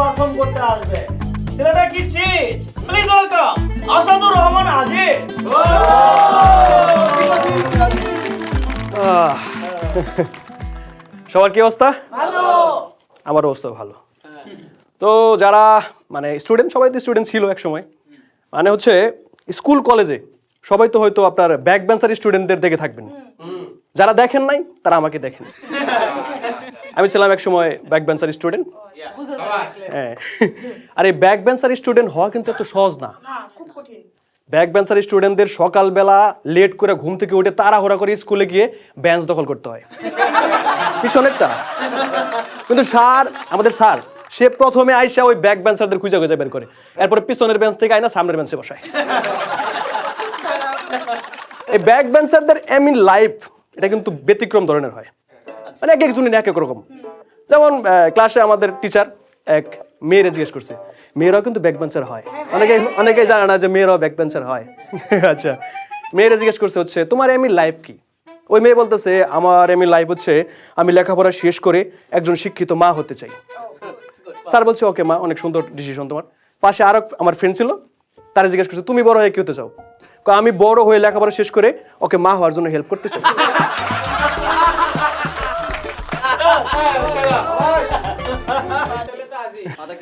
Perform করতে আসবে ছেলেটা কি cheese please welcome Asadur Rahman Aziz সবার কি অবস্থা? ভালো। আমার অবস্থা ভালো। তো যারা মানে স্টুডেন্ট, সবাই তো স্টুডেন্ট ছিল এক সময়, মানে হচ্ছে স্কুল কলেজে সবাই তো হয়তো আপনার ব্যাক বেঞ্চার স্টুডেন্টদের দেখে থাকবেন। যারা দেখেন নাই তারা আমাকে দেখেন। আমি ছিলাম এক সময় ব্যাক বেঞ্চার স্টুডেন্ট। হ্যাঁ, আর এই ব্যাক বেঞ্চার স্টুডেন্ট হওয়া কিন্তু এত সহজ না। ব্যাক বেঞ্চার স্টুডেন্টদের সকালবেলা লেট করে ঘুম থেকে উঠে তাড়াহুড়া করে স্কুলে গিয়ে বেঞ্চ দখল করতে হয় পিছনেরটা। কিন্তু স্যার, আমাদের স্যার, সে প্রথমে আইসা ওই ব্যাক বেঞ্চারদের খুঁজে খুঁজে বের করে, এরপরে পিছনের বেঞ্চ থেকে আইনা সামনের বেঞ্চে বসায়। এই ব্যাক বেঞ্চারদের এম ইন লাইফ এটা কিন্তু ব্যতিক্রম ধরনের হয়, মানে এক একজনের এক এক রকম। যেমন ক্লাসে আমাদের টিচার এক মেয়েরা জিজ্ঞেস করছে, মেয়েরাও কিন্তু ব্যাক বেঞ্চার হয়। অনেকেই জানে না যে মেয়েরাও ব্যাক বেঞ্চার হয়। আচ্ছা, মেয়েরা জিজ্ঞেস করছে হচ্ছে তোমার এম ইন লাইফ কি? ওই মেয়ে বলতেছে আমার এম ইন লাইফ হচ্ছে আমি লেখাপড়া শেষ করে একজন শিক্ষিত মা হতে চাই। স্যার বলছে ওকে মা, অনেক সুন্দর ডিসিশন তোমার। পাশে আরো আমার ফ্রেন্ড ছিল, তারা জিজ্ঞেস করছে তুমি বড় হয়ে কি হতে চাও? আমি বড় হয়ে লেখাপড়া শেষ করে ওকে মা হওয়ার জন্য হেল্প করতে চাই।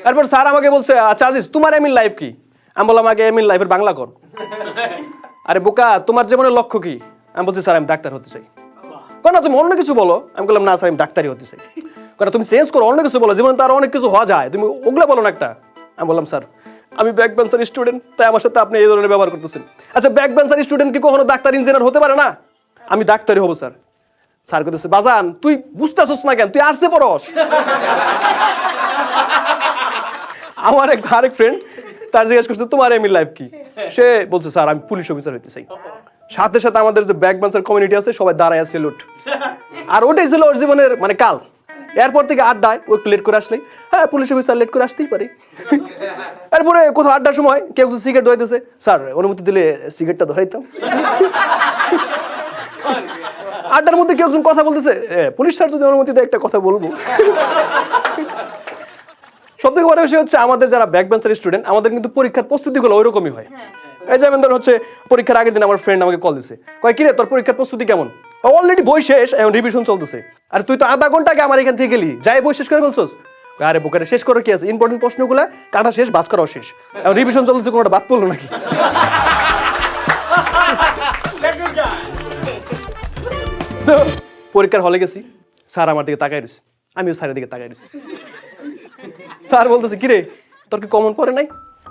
তারপর স্যার আমাকে বলছে আচ্ছা আজিজ তোমার এম ইন লাইফ কি? আমি বললাম আগে এম ইন লাইফের বাংলা কর। আরে বোকা, তোমার জীবনের লক্ষ্য কি? আমি বলছি স্যার আমি ডাক্তার হতে চাই। না তুমি অন্য কিছু বলো। আমি বললাম না স্যার আমি ডাক্তারই হতে চাই। কারণ তুমি চেঞ্জ করো, অন্য কিছু বলো, জীবনে তো আরো অনেক কিছু হওয়া যায়, তুমি ওগুলো বলো না একটা। আমি বললাম স্যার আমি ব্যাক বেঞ্চার স্টুডেন্ট, তাই আমার সাথে আপনি এই ধরনের ব্যবহার করতেছেন। আচ্ছা ব্যাক বেঞ্চার স্টুডেন্ট কি কখনো ডাক্তার ইঞ্জিনিয়ার হতে পারে না? আমি ডাক্তারই হবো স্যার। স্যার কইতেছে বাজান তুই বুঝতেছস না কেন, তুই আর্টসে পড়স। আমার আরেক ফ্রেন্ড, তার জিজ্ঞেস করছে তোমার এম ইন লাইফ কি? সে বলছে স্যার আমি পুলিশ অফিসার হতে চাই। সাথে সাথে আমাদের যে ব্যাক বেঞ্চার কমিউনিটি আছে সবাই দাঁড়ায় সেলুট। আর ওটাই ছিল ওর জীবনের মানে কাল। এরপর থেকে আড্ডায় ও একটু লেট করে আসলেই হ্যাঁ পুলিশ অফিসার লেট করে আসতেই পারে। এরপরে কোথাও আড্ডার সময় কেউ সিগারেট ধরাইতেছে, স্যার অনুমতি দিলে সিগারেটটা ধরাইতাম। আড্ডার মধ্যে কেউ একজন কথা বলতেছে, পুলিশ স্যার যদি অনুমতি দেয় একটা কথা বলবো। সব থেকে বড় বিষয় হচ্ছে আমাদের যারা ব্যাক বেঞ্চার স্টুডেন্ট, আমাদের কিন্তু পরীক্ষার প্রস্তুতিগুলো ওইরকমই হয়। এই যেমন ধর হচ্ছে পরীক্ষার আগের দিন আমার ফ্রেন্ড আমাকে কল দিছে, কয় কিরে তোর পরীক্ষার প্রস্তুতি কেমন? অলরেডি বই শেষ, এখন রিভিশন চলতেছে। আর তুই তো আধা ঘন্টা আগে আমার এখান থেকে গেলি, যাই বই শেষ করে বলছস? আরে বোকারে শেষ করো কি আছে, ইম্পর্টেন্ট প্রশ্নগুলো কাটা শেষ, বাস করাও শেষ, এখন রিভিশন চলতেছে, কোনোটা বাদ পড়লো নাকি? তো পরীক্ষার হলে গেছি, স্যার আমার দিকে তাকাই রয়েছে, আমিও স্যারের দিকে তাকাই রয়েছি। স্যার বলতেছে কিরে তোর কি কমন পড়ে নাই?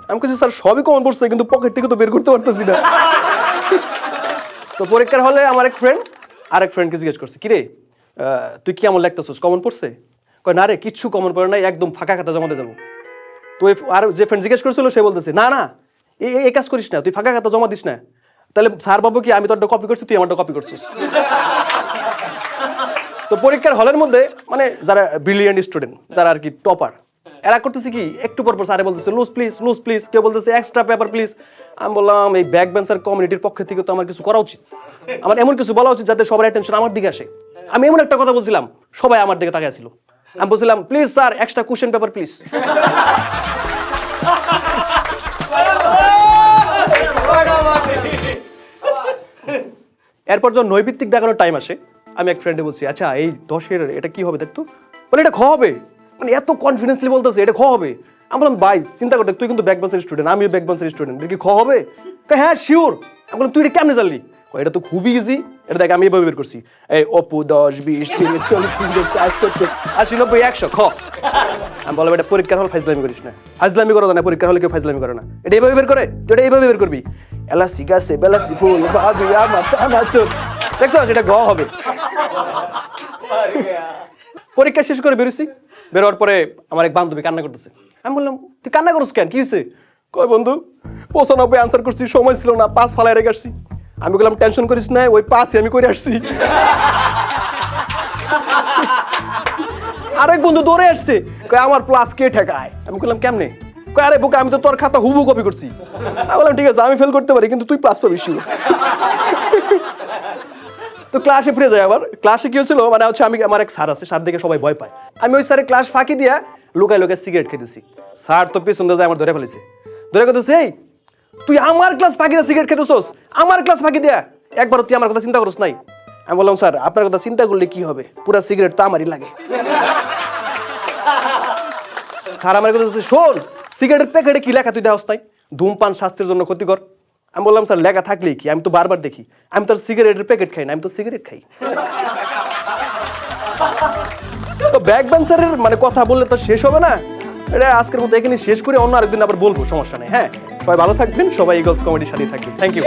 আমি বলছি স্যার সবই কমন পড়ছে, কিন্তু পকেট থেকে তো বের করতে পারতেছি না। তো পরীক্ষার হলে আমার আরেক ফ্রেন্ডকে জিজ্ঞেস করছে কিরে তুই কি এমন লাগতেছিস, কমন পড়ছে? কয় না রে কিচ্ছু কমন পড়ে নাই, একদম ফাঁকা খাতা জমা দিয়ে যাবো। তো আর যে ফ্রেন্ড জিজ্ঞেস করছিল সে বলতেছে না না এই কাজ করিস না, তুই ফাঁকা খাতা জমা দিস না, তাহলে স্যার ভাবো কি আমি তোরটা কপি করছি, তুই আমারটা কপি করছিস। তো পরীক্ষার হলের মধ্যে মানে যারা ব্রিলিয়েন্ট স্টুডেন্ট, যারা আর কি টপার, এরা করতেছে কি একটু পর পর স্যারে বলতেছে লুজ প্লিজ, কেউ বলতেছে এক্সট্রা পেপার প্লিজ। আমি বললাম এই ব্যাক বেঞ্চার কমিউনিটির পক্ষ থেকে তো আমার কিছু করা উচিত, আমার এমন কিছু বলা উচিত যাতে সবার অ্যাটেনশন আমার দিকে আসে। আমি এমন একটা কথা বলছিলাম, সবাই আমার দিকে তাকিয়ে ছিল। আমি বলছিলাম please sir extra question paper please. এরপর যখন নৈবিত্তিক দেখানোর টাইম আসে, আমি এক ফ্রেন্ডে বলছি আচ্ছা এই 10-এর এটা কি হবে দেখতো, বলে এটা খ হবে, মানে এত কনফিডেন্সলি বলতেছে এটা খ হবে। আমি বললাম ভাই চিন্তা করতে, তুই কিন্তু ব্যাক বেঞ্চের স্টুডেন্ট, আমিও ব্যাক বেঞ্চের স্টুডেন্ট, এটা কি খ হবে? হ্যাঁ শিওর। আমি বললাম তুই এটা কেমনে জানলি? এটা তো খুবই ইজি, এটা দেখ আমি এভাবে বের করছি, এই অপু 10, 20, 30, 40, 50, 60, 70, 80, 90, 100 খ। আমি বললাম এটা পরীক্ষার হল ফাইজলামি করিস না, ফাইজলামি করো না, পরীক্ষার হলে কেউ ফাইজলামি করে না, এটা এইভাবে বের করে, তুই এটা এইভাবে বের করবি, এলাসি গাছে বেলাসি ফুল ভাবি আমার চানাচুর, দেখছো সেটা গ হবে। পরীক্ষা শেষ করে বেরোছি, বেরোয়ার পরে আমার এক বান্ধবী কান্না করতেছে। আমি বললাম তুই কান্না করছিস কেন, কি হয়েছে? কয় বন্ধু 95 আনসার করছি, সময় ছিল না, 5 ফালাই রেখে আসছি। আমি বললাম টেনশন করিস না, ওই 5ই আমি করে আসছি। আরেক বন্ধু দৌড়ে আসছে, কয় আমার প্লাস কে ঠেকায়? আমি বললাম কেমনে? কয় আরে বোকা, আমি তো তোর খাতা হুবহু কপি করছি। আমি বললাম ঠিক আছে, আমি ফেল করতে পারি কিন্তু তুই পাস পাবি শিওর। তো ক্লাসে ফিরে যাই। আবার ক্লাসে কি হয়েছিল, মানে হচ্ছে আমি, আমার এক স্যার আছে, স্যার দেখে সবাই ভয় পায়। আমি ওই স্যারের ক্লাস ফাঁকি দিয়া লুকায় লুকায় সিগারেট খেতেছি। স্যার তো পিছন দিয়ে আমার ধরে ফেলেছে, ধরে কথা, এই তুই আমার ক্লাস ফাঁকি দিয়ে সিগারেট খেতেছোস, আমার ক্লাস ফাঁকি দিয়া, একবার তুই আমার কথা চিন্তা করছ নাই? আমি বললাম স্যার আপনার কথা চিন্তা করলে কি হবে, পুরা সিগারেট তো আমারই লাগে। স্যার আমার কথা শোন, সিগারেটের প্যাকেটে কি লেখা তুই দেখাস নাই? ধূমপান স্বাস্থ্যের জন্য ক্ষতিকর। আমি বললাম স্যার লেখা থাকলেই কি, আমি তো বারবার দেখি, আমি তো সিগারেটের প্যাকেট খাই না, আমি তো সিগারেট খাই। তো ব্যাক বেঞ্চারের মানে কথা বললে তো শেষ হবে না, এটা আজকের মতো এখানে শেষ করে অন্য আরেকদিন আবার বলবো, সমস্যা নেই। হ্যাঁ, সবাই ভালো থাকবেন, সবাই ইগলস কমেডির সাথে থাকবেন। Thank you.